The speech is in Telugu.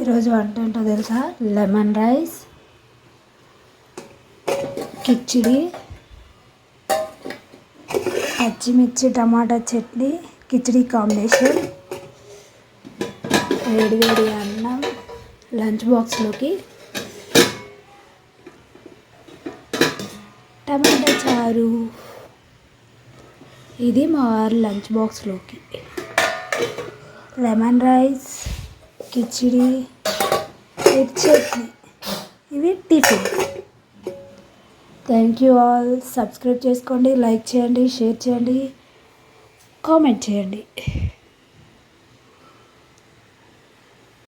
ఈరోజు వంట ఏంటో తెలుసా? లెమన్ రైస్, కిచిడి, పచ్చిమిర్చి టమాటా చట్నీ, కిచిడి కాంబినేషన్, వేడి వేడి అన్నం, లంచ్ బాక్స్లోకి టమాటా చారు. ఇది మా వారి లంచ్ బాక్స్లోకి లెమన్ రైస్, కిచిడి, చట్నీ. ఇవి tiffin. Thank you all. Subscribe చేసుకోండి, లైక్ చేయండి, షేర్ చేయండి, కామెంట్ చేయండి.